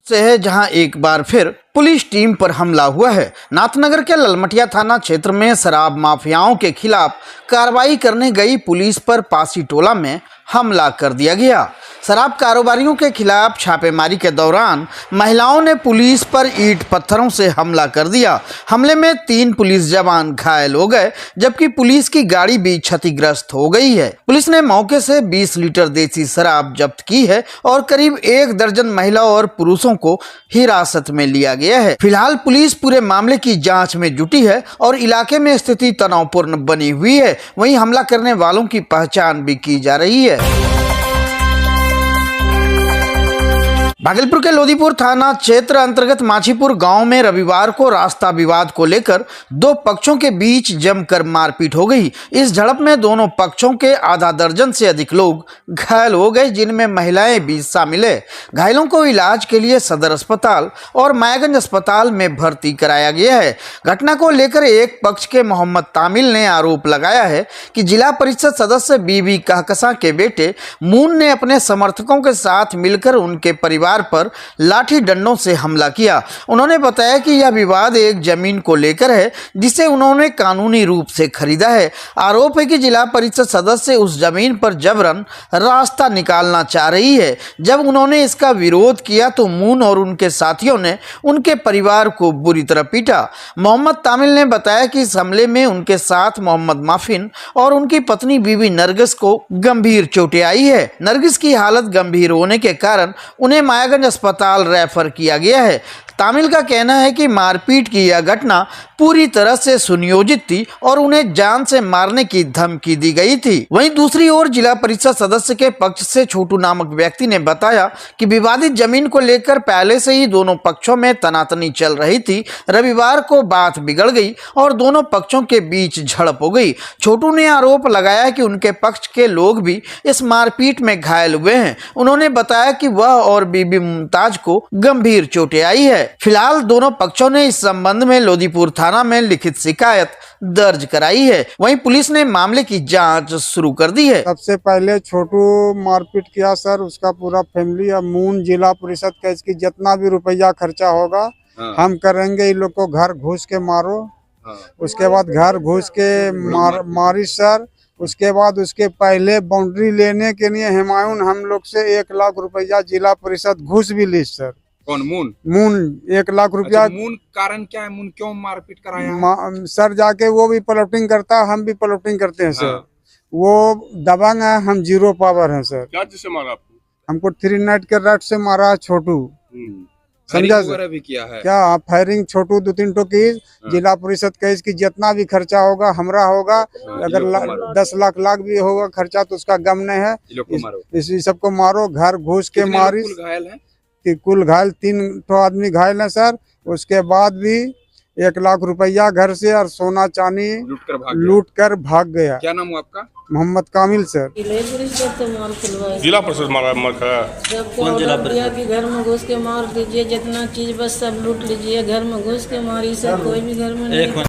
से है जहां एक बार फिर पुलिस टीम पर हमला हुआ है। नाथनगर के ललमटिया थाना क्षेत्र में शराब माफियाओं के खिलाफ कार्रवाई करने गई पुलिस पर पासी टोला में हमला कर दिया गया। शराब कारोबारियों के खिलाफ छापेमारी के दौरान महिलाओं ने पुलिस पर ईंट पत्थरों से हमला कर दिया। हमले में 3 पुलिस जवान घायल हो गए, जबकि पुलिस की गाड़ी भी क्षतिग्रस्त हो गई है। पुलिस ने मौके से 20 लीटर देसी शराब जब्त की है और करीब 1 दर्जन महिला और पुरुषों को हिरासत में लिया गया है। फिलहाल पुलिस पूरे मामले की जांच में जुटी है और इलाके में स्थिति तनावपूर्ण बनी हुई है। वहीं हमला करने वालों की पहचान भी की जा रही है। भागलपुर के लोदीपुर थाना क्षेत्र अंतर्गत माछीपुर गांव में रविवार को रास्ता विवाद को लेकर 2 पक्षों के बीच जमकर मारपीट हो गई। इस झड़प में दोनों पक्षों के आधा दर्जन से अधिक लोग घायल हो गए, जिनमें महिलाएं भी शामिल है। घायलों को इलाज के लिए सदर अस्पताल और मायागंज अस्पताल में भर्ती कराया गया है। घटना को लेकर एक पक्ष के मोहम्मद तामिल ने आरोप लगाया है कि जिला परिषद सदस्य बीबी कहकसा के बेटे मून ने अपने समर्थकों के साथ मिलकर उनके परिवार पर लाठी डंडों से हमला किया। उन्होंने बताया कि यह विवाद एक जमीन को लेकर है, जिसे उन्होंने कानूनी रूप से खरीदा है। आरोप है कि जिला परिषद सदस्य उस जमीन पर जबरन रास्ता निकालना चाह रही है। जब उन्होंने इसका विरोध किया तो मून और उनके साथियों ने उनके परिवार को बुरी तरह पीटा। मोहम्मद तामिल ने बताया कि इस हमले में उनके साथ मोहम्मद माफिन और उनकी पत्नी बीबी नरगिस को गंभीर चोटें आई है। नरगिस की हालत गंभीर होने के कारण उन्हें मायागंज अस्पताल रेफर किया गया है। तामिल का कहना है कि मारपीट की यह घटना पूरी तरह से सुनियोजित थी और उन्हें जान से मारने की धमकी दी गई थी। वहीं दूसरी ओर जिला परिषद सदस्य के पक्ष से छोटू नामक व्यक्ति ने बताया कि विवादित जमीन को लेकर पहले से ही दोनों पक्षों में तनातनी चल रही थी। रविवार को बात बिगड़ गई और दोनों पक्षों के बीच झड़प हो गई। छोटू ने आरोप लगाया कि उनके पक्ष के लोग भी इस मारपीट में घायल हुए हैं। उन्होंने बताया कि वह और बीबी मुमताज को गंभीर चोटें आई है। फिलहाल दोनों पक्षों ने इस संबंध में लोदीपुर थाना में लिखित शिकायत दर्ज कराई है। वहीं पुलिस ने मामले की जांच शुरू कर दी है। सबसे पहले छोटू मारपीट किया सर, उसका पूरा फैमिली। अब मून जिला परिषद का इसकी जितना भी रुपया खर्चा होगा हम करेंगे। इन लोग को घर घुस के मारो। उसके बाद घर घुस के मारी सर। उसके बाद उसके पहले बाउंड्री लेने के लिए हुमायूं हम लोग से 1 लाख रुपया जिला परिषद घुस भी ली सर। कौन? मून 1 लाख रुपया। अच्छा, मून कारण क्या है? मून क्यों मारपीट कराया? सर जाके वो भी प्लॉटिंग करता है, हम भी प्लॉटिंग करते हैं सर। वो दबंग है, हम 0 पावर हैं सर। क्या जिससे मारा आपको? हमको 3 नाइट के रट से मारा है छोटू। समझा सर? भी किया है क्या फायरिंग छोटू 2-3 टो की। जिला परिषद का इसकी जितना भी खर्चा होगा हमरा होगा। अगर 10 लाख भी होगा खर्चा तो उसका गम नहीं है। इसी सबको मारो। घर घुस के मारी। घायल है? कुल घायल 3 ठो आदमी घायल है सर। उसके बाद भी 1 लाख रुपया घर से और सोना चांदी लूट कर भाग गया। क्या नाम हुआ आपका? मोहम्मद कामिल सर। जिला परिषद मारा? कौन जिला परिषद? घर में घुस के मार दीजिए, जितना चीज बस सब लूट लीजिए। घर में घुस के मारी सर, कोई भी घर में नहीं।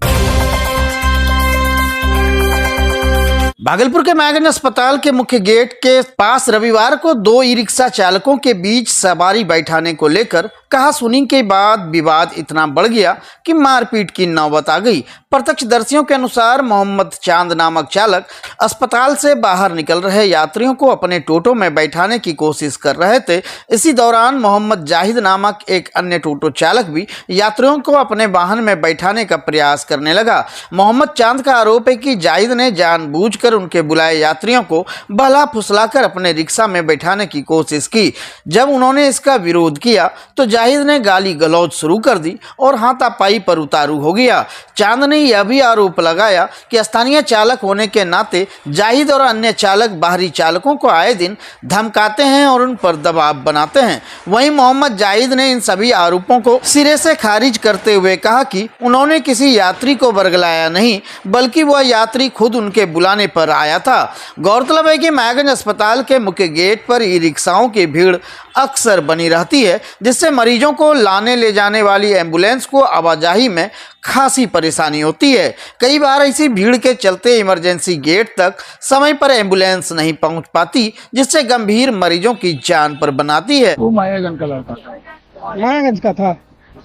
भागलपुर के मायागंज अस्पताल के मुख्य गेट के पास रविवार को 2 ई रिक्शा चालकों के बीच सवारी बैठाने को लेकर कहासुनी के बाद विवाद इतना बढ़ गया कि मारपीट की नौबत आ गई। प्रत्यक्षदर्शियों के अनुसार मोहम्मद चांद नामक चालक अस्पताल से बाहर निकल रहे यात्रियों को अपने टोटो में बैठाने की कोशिश कर रहे थे। इसी दौरान मोहम्मद जाहिद नामक एक अन्य टोटो चालक भी यात्रियों को अपने वाहन में बैठाने का प्रयास करने लगा। मोहम्मद चांद का आरोप है कि जाहिद ने जानबूझकर उनके बुलाए यात्रियों को बहला फुसलाकर अपने रिक्शा में बैठाने की कोशिश की। जब उन्होंने इसका विरोध किया तो जाहिद ने गाली गलौज शुरू कर दी और हाथापाई पर उतारू हो गया। चांद ने यह भी आरोप लगाया कि स्थानीय चालक होने के नाते जाहिद और अन्य चालक बाहरी चालकों को आए दिन धमकाते हैं और उन पर दबाव बनाते हैं। वहीं मोहम्मद जाहिद ने इन सभी आरोपों को सिरे से खारिज करते हुए कहा कि उन्होंने किसी यात्री को बरगलाया नहीं, बल्कि वह यात्री खुद उनके बुलाने पर आया था। गौरतलब है कि मायागंज अस्पताल के मुख्य गेट पर ई रिक्शाओं की भीड़ अक्सर बनी रहती है, जिससे मरीजों को लाने ले जाने वाली एम्बुलेंस को आवाजाही में खासी परेशानी होती है। कई बार इसी भीड़ के चलते इमरजेंसी गेट तक समय पर एम्बुलेंस नहीं पहुंच पाती, जिससे गंभीर मरीजों की जान पर बनाती है। वो मायागंज का लड़का था, मायागंज का था।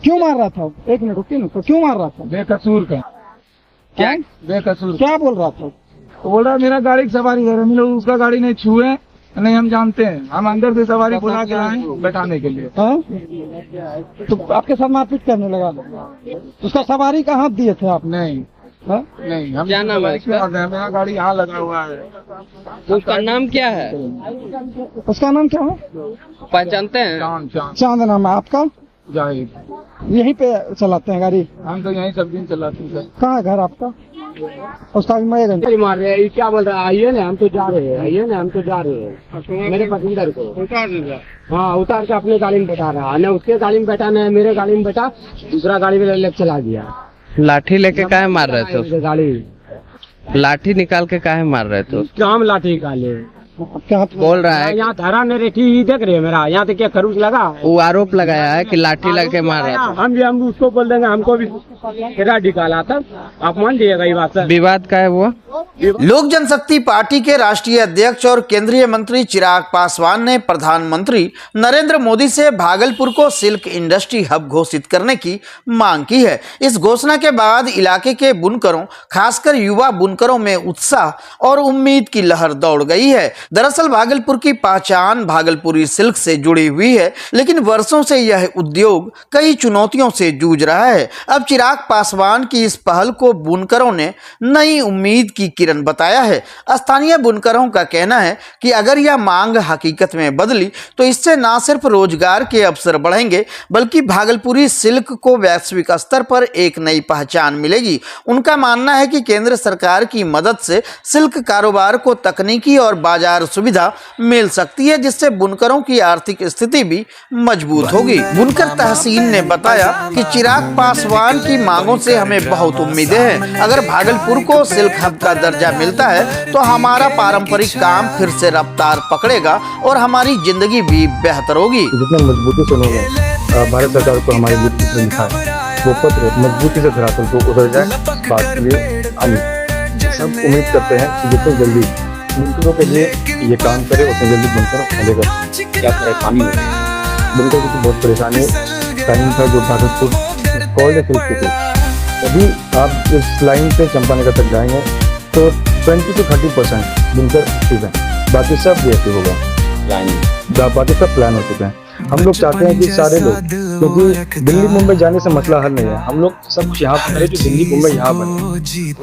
क्यों मार रहा था? एक मिनट रुकिए ना, तो क्यों मार रहा था? बेकसूर का। क्या बेकसूर क्या बोल रहा था? तो बोल रहा मेरा गाड़ी की सवारी है, हम लोग उसका गाड़ी नहीं छुए, नहीं हम जानते हैं, हम अंदर से सवारी बुला के लाए बैठाने के लिए। हाँ? तो आपके साथ मारपीट करने लगा? उसका सवारी का हाथ दिए थे आप? नहीं हाँ? नहीं, हम क्या नाम है इसका? मेरा गाड़ी यहाँ लगा हुआ है। उसका नाम क्या है? उसका नाम क्या है? पहचानते हैं? चांद चांद चांद नाम है आपका? जाहिद। यहीं पे चलाते हैं गाड़ी? हम तो यहीं सब दिन चलाते हैं। कहाँ है घर आपका? उसका भी मायागंज। मार रहे हैं, क्या बोल रहा है? आइए ना, हम तो जा रहे हैं, आइए ना, हम तो जा रहे हैं। मेरे पसंदर को उतार दीजिए। हाँ उतार के अपने गाड़ी में बैठा रहा है, न उसके गाड़ी में बैठा न मेरे गाड़ी में बैठा, दूसरा गाड़ी में ले चला गया। लाठी लेके काहे मार रहे थे? गाड़ी लाठी निकाल के काहे मार रहे थे? क्या हम लाठी निकाले? क्या बोल रहा है यहाँ धरा ने रेठी देख रहे हैं मेरा, यहाँ तो क्या खरूच लगा। वो आरोप लगाया है कि लाठी लगे मार रहा था। हम उसको बोल देंगे, हमको भी निकाला था। आप मान लीजिएगा ये बात। विवाद का है वो? लोक जनशक्ति पार्टी के राष्ट्रीय अध्यक्ष और केंद्रीय मंत्री चिराग पासवान ने प्रधानमंत्री नरेंद्र मोदी से भागलपुर को सिल्क इंडस्ट्री हब घोषित करने की मांग की है। इस घोषणा के बाद इलाके के बुनकरों, खासकर युवा बुनकरों में उत्साह और उम्मीद की लहर दौड़ गई है। दरअसल भागलपुर की पहचान भागलपुरी सिल्क से जुड़ी हुई है, लेकिन वर्षों से यह उद्योग कई चुनौतियों से जूझ रहा है। अब चिराग पासवान की इस पहल को बुनकरों ने नई उम्मीद की किरण बताया है। स्थानीय बुनकरों का कहना है कि अगर यह मांग हकीकत में बदली तो इससे न सिर्फ रोजगार के अवसर बढ़ेंगे, बल्कि भागलपुरी सिल्क को वैश्विक स्तर पर एक नई पहचान मिलेगी। उनका मानना है कि केंद्र सरकार की मदद से सिल्क कारोबार को तकनीकी और बाजार सुविधा मिल सकती है, जिससे बुनकरों की आर्थिक स्थिति भी मजबूत होगी। बुनकर तहसीन ने बताया कि चिराग पासवान की मांगों से हमें बहुत उम्मीदें हैं। अगर भागलपुर को सिल्क हब का दर्जा मिलता है तो हमारा पारंपरिक काम फिर से रफ्तार पकड़ेगा और हमारी जिंदगी भी बेहतर होगी। जितना मजबूती से उन्होंने भारत सरकार को हमारे पत्र लिखा है, वो पत्र मजबूती से धरातल को उतर जाए। बात के लिए हम सब उम्मीद करते हैं कि जितनी जल्दी बुनकरों के लिए ये काम करे, उतनी जल्दी बुनकर फैलेगा। क्या परेशानी है बुनकर की? बहुत परेशानी है। टाइम था जो भागलपुर कोल्ड सिल्क की थी, अभी आप इस लाइन से चंपानगर तक जाएंगे तो 20 से 30% बुनकर एक्टिव है, बाकी सब रिएक्टिव होगा, बाकी सब प्लान हो चुके हैं। हम लोग चाहते हैं कि सारे लोग, क्योंकि दिल्ली मुंबई जाने से मसला हल नहीं है, हम लोग सब यहाँ पर कि दिल्ली मुंबई यहाँ बने।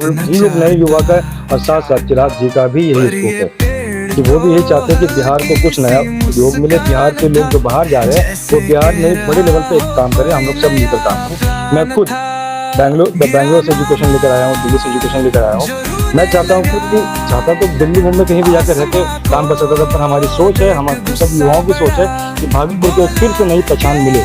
हम लोग नए युवा का और साथ साथ चिराग जी का भी यही स्कोप है कि वो भी यही चाहते हैं कि बिहार को कुछ नया उद्योग मिले। बिहार के लोग जो बाहर जा रहे हैं वो बिहार में बड़े लेवल पे एक काम करें, हम लोग सब मिलकर काम करें। मैं खुद बैंगलोर से एजुकेशन लेकर आया हूँ, दिल्ली से एजुकेशन लेकर आया हूँ। मैं चाहता हूँ खुद भी चाहता तो दिल्ली मुंबई कहीं भी जाकर रहकर काम कर सकता था, पर हमारी सोच है, हमारे सब युवाओं की सोच है कि भागलपुर को फिर से नई पहचान मिले।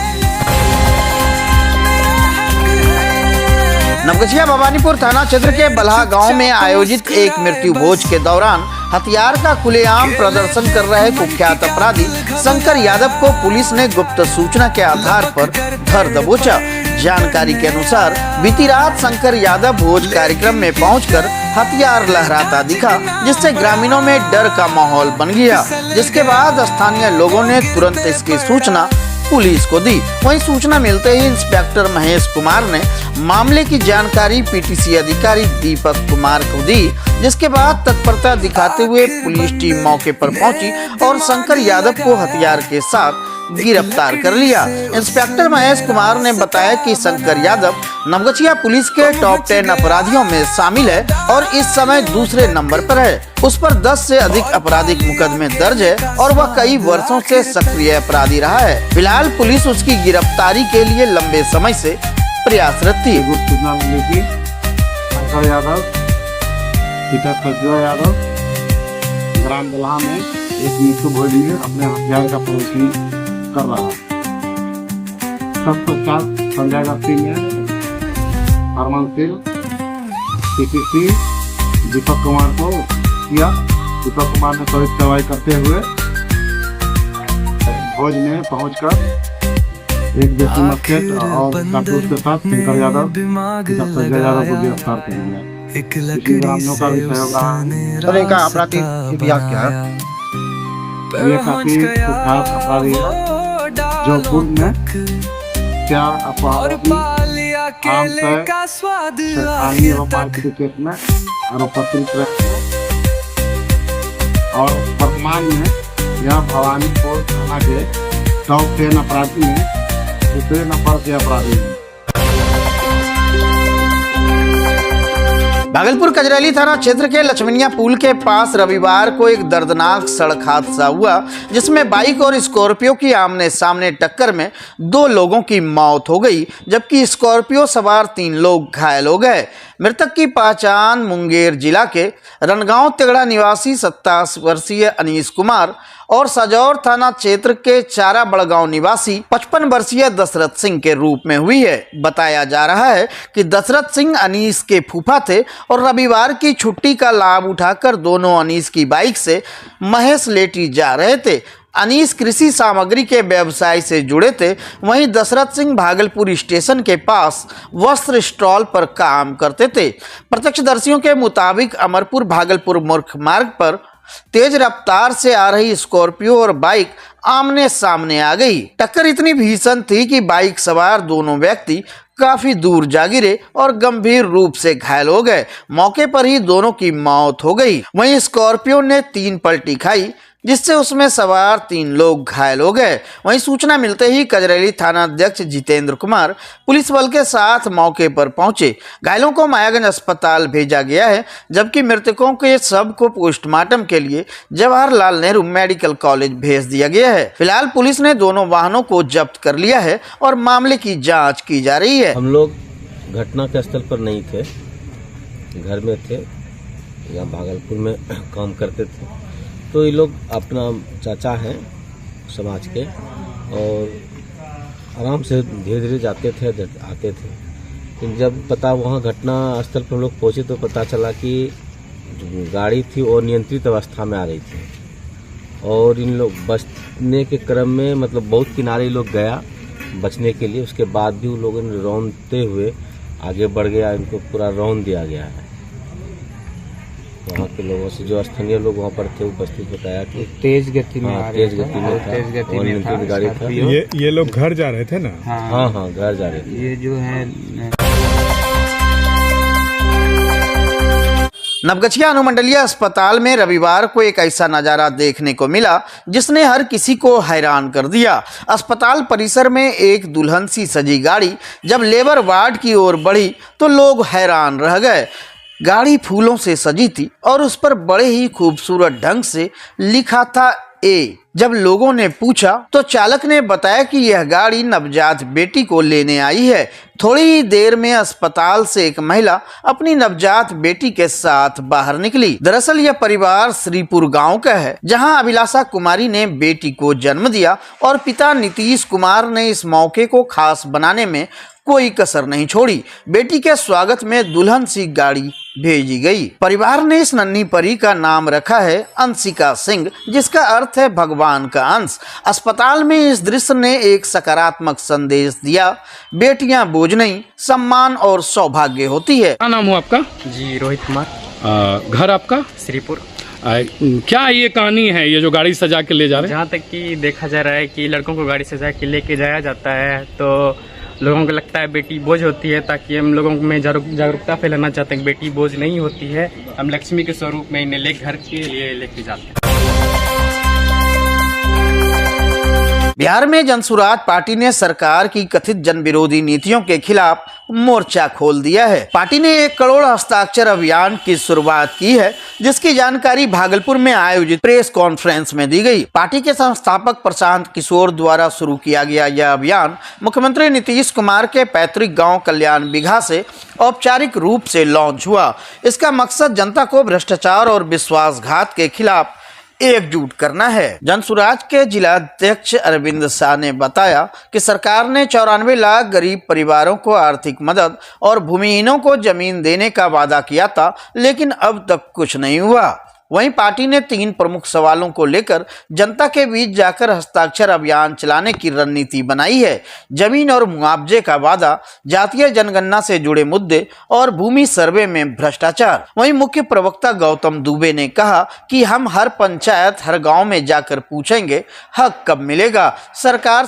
नवगछिया भवानीपुर थाना क्षेत्र के बल्हा गांव में आयोजित एक मृत्यु भोज के दौरान हथियार का खुलेआम प्रदर्शन कर रहे कुख्यात अपराधी शंकर यादव को पुलिस ने गुप्त सूचना के आधार पर धर दबोचा। जानकारी के अनुसार बीती रात शंकर यादव भोज कार्यक्रम में पहुंचकर हथियार लहराता दिखा, जिससे ग्रामीणों में डर का माहौल बन गया, जिसके बाद स्थानीय लोगों ने तुरंत इसकी सूचना पुलिस को दी। वहीं सूचना मिलते ही इंस्पेक्टर महेश कुमार ने मामले की जानकारी पीटीसी अधिकारी दीपक कुमार को दी, जिसके बाद तत्परता दिखाते हुए पुलिस टीम मौके पर पहुंची और शंकर यादव को हथियार के साथ गिरफ्तार कर लिया। इंस्पेक्टर महेश कुमार ने बताया कि शंकर यादव नवगछिया पुलिस के टॉप 10 अपराधियों में शामिल है और इस समय दूसरे नंबर पर है। उस पर 10 से अधिक आपराधिक मुकदमे दर्ज है और वह कई वर्षों से सक्रिय अपराधी रहा है। फिलहाल पुलिस उसकी गिरफ्तारी के लिए लंबे समय से प्रयासरत थी। सूचना मिली थी शंकर यादव, पिता प्रज्वल यादव ग्राम बल्हा में एक मृत्यु भोज में अपने हथियार का प्रदर्शन कर रहा है। सबको साथ संजय गाती में हरमान सिंह पीटीसी दीपक कुमार को किया। दीपक कुमार ने त्वरित कार्रवाई करते हुए भोज में पहुंचकर एक देसी मस्केट और कारतूस के साथ शंकर यादव संजय यादव को गिरफ्तार कर लिया। ग्रामीणों का भी सहयोग रहा। इनका आपराधिक इतिहास क्या है? ये काफी कुख्यात अपराधी है। जोधपुर में क्या अपराधी सरकारी एवं मारपीट केस में आरोपित रहे और वर्तमान में यह भवानीपुर थाना के टॉप 10 अपराधी में दूसरे नंबर के अपराधी हैं। भागलपुर कजरैली थाना क्षेत्र के लक्ष्मणिया पुल के पास रविवार को एक दर्दनाक सड़क हादसा हुआ, जिसमें बाइक और स्कॉर्पियो की आमने सामने टक्कर में 2 लोगों की मौत हो गई, जबकि स्कॉर्पियो सवार 3 लोग घायल हो गए। मृतक की पहचान मुंगेर जिला के रनगांव तिगड़ा निवासी 27 वर्षीय अनीस कुमार और सजौर थाना क्षेत्र के चारा बड़गांव निवासी 55 वर्षीय दशरथ सिंह के रूप में हुई है। बताया जा रहा है कि दशरथ सिंह अनीस के फूफा थे और रविवार की छुट्टी का लाभ उठाकर दोनों अनीस की बाइक से महेश लेटी जा रहे थे। अनीस कृषि सामग्री के व्यवसाय से जुड़े थे, वहीं दशरथ सिंह भागलपुर स्टेशन के पास वस्त्र स्टॉल पर काम करते थे। प्रत्यक्षदर्शियों के मुताबिक अमरपुर भागलपुर मुख्य मार्ग पर तेज रफ्तार से आ रही स्कॉर्पियो और बाइक आमने सामने आ गई। टक्कर इतनी भीषण थी कि बाइक सवार दोनों व्यक्ति काफी दूर जा गिरे और गंभीर रूप से घायल हो गए। मौके पर ही दोनों की मौत हो गई। वहीं स्कॉर्पियो ने 3 पलटी खाई, जिससे उसमें सवार 3 लोग घायल हो गए। वहीं सूचना मिलते ही कजरैली थाना अध्यक्ष जितेंद्र कुमार पुलिस बल के साथ मौके पर पहुंचे। घायलों को मायागंज अस्पताल भेजा गया है, जबकि मृतकों के शव को पोस्टमार्टम के लिए जवाहरलाल नेहरू मेडिकल कॉलेज भेज दिया गया है। फिलहाल पुलिस ने दोनों वाहनों को जब्त कर लिया है और मामले की जाँच की जा रही है। हम लोग घटना के स्थल पर नहीं थे, घर में थे या भागलपुर में काम करते थे। तो ये लोग अपना चाचा हैं समाज के और आराम से धीरे धीरे जाते थे आते थे। लेकिन जब पता वहाँ घटना स्थल पर हम लोग पहुँचे तो पता चला कि जो गाड़ी थी वो नियंत्रित अवस्था में आ रही थी और इन लोग बचने के क्रम में मतलब बहुत किनारे लोग गया बचने के लिए। उसके बाद भी उन लोगों ने रौंदते हुए आगे बढ़ गया, इनको पूरा रौंद दिया गया है। वहाँ के लोगों से जो स्थानीय लोग वहाँ पर थे उपस्थित बताया कि तेज गति में गाड़ी था। ये लोग घर जा रहे थे ना? हाँ घर जा रहे थे। ये जो है नवगछिया अनुमंडलीय अस्पताल में रविवार को एक ऐसा नजारा देखने को मिला जिसने हर किसी को हैरान कर दिया। अस्पताल परिसर में एक दुल्हन सी सजी गाड़ी जब लेबर वार्ड की ओर बढ़ी तो लोग हैरान रह गए। गाड़ी फूलों से सजी थी और उस पर बड़े ही खूबसूरत ढंग से लिखा था ए। जब लोगों ने पूछा तो चालक ने बताया कि यह गाड़ी नवजात बेटी को लेने आई है। थोड़ी ही देर में अस्पताल से एक महिला अपनी नवजात बेटी के साथ बाहर निकली। दरअसल यह परिवार श्रीपुर गांव का है, जहां अभिलाषा कुमारी ने बेटी को जन्म दिया और पिता नीतीश कुमार ने इस मौके को खास बनाने में कोई कसर नहीं छोड़ी। बेटी के स्वागत में दुल्हन सी गाड़ी भेजी गई। परिवार ने इस नन्ही परी का नाम रखा है अंशिका सिंह, जिसका अर्थ है भगवान का अंश। अस्पताल में इस दृश्य ने एक सकारात्मक संदेश दिया। बेटियां बोझ नहीं, सम्मान और सौभाग्य होती है। क्या नाम हो आपका? जी रोहित कुमार। घर आपका? श्रीपुर। क्या ये कहानी है, ये जो गाड़ी सजा के ले जा रहे हैं? जहाँ तक कि देखा जा रहा है कि लड़कों को गाड़ी सजा के लेके जाया जाता है तो लोगों को लगता है बेटी बोझ होती है, ताकि हम लोगों में जागरूकता फैलाना चाहते हैं कि बेटी बोझ नहीं होती है। हम लक्ष्मी के स्वरूप में इन्हें घर के लिए लेके जाते हैं। बिहार में जनसुराज पार्टी ने सरकार की कथित जन विरोधी नीतियों के खिलाफ मोर्चा खोल दिया है। पार्टी ने 1 करोड़ हस्ताक्षर अभियान की शुरुआत की है, जिसकी जानकारी भागलपुर में आयोजित प्रेस कॉन्फ्रेंस में दी गई। पार्टी के संस्थापक प्रशांत किशोर द्वारा शुरू किया गया यह अभियान मुख्यमंत्री नीतीश कुमार के पैतृक गांव कल्याण बिघा से औपचारिक रूप से लॉन्च हुआ। इसका मकसद जनता को भ्रष्टाचार और विश्वासघात के खिलाफ एकजुट करना है। जनसुराज के जिला अध्यक्ष अरविंद शाह ने बताया कि सरकार ने 94 लाख गरीब परिवारों को आर्थिक मदद और भूमिहीनों को जमीन देने का वादा किया था, लेकिन अब तक कुछ नहीं हुआ। वहीं पार्टी ने 3 प्रमुख सवालों को लेकर जनता के बीच जाकर हस्ताक्षर अभियान चलाने की रणनीति बनाई है। जमीन और मुआवजे का वादा, जातीय जनगणना से जुड़े मुद्दे और भूमि सर्वे में भ्रष्टाचार। वहीं मुख्य प्रवक्ता गौतम दुबे ने कहा कि हम हर पंचायत, हर गांव में जाकर पूछेंगे हक कब मिलेगा। सरकार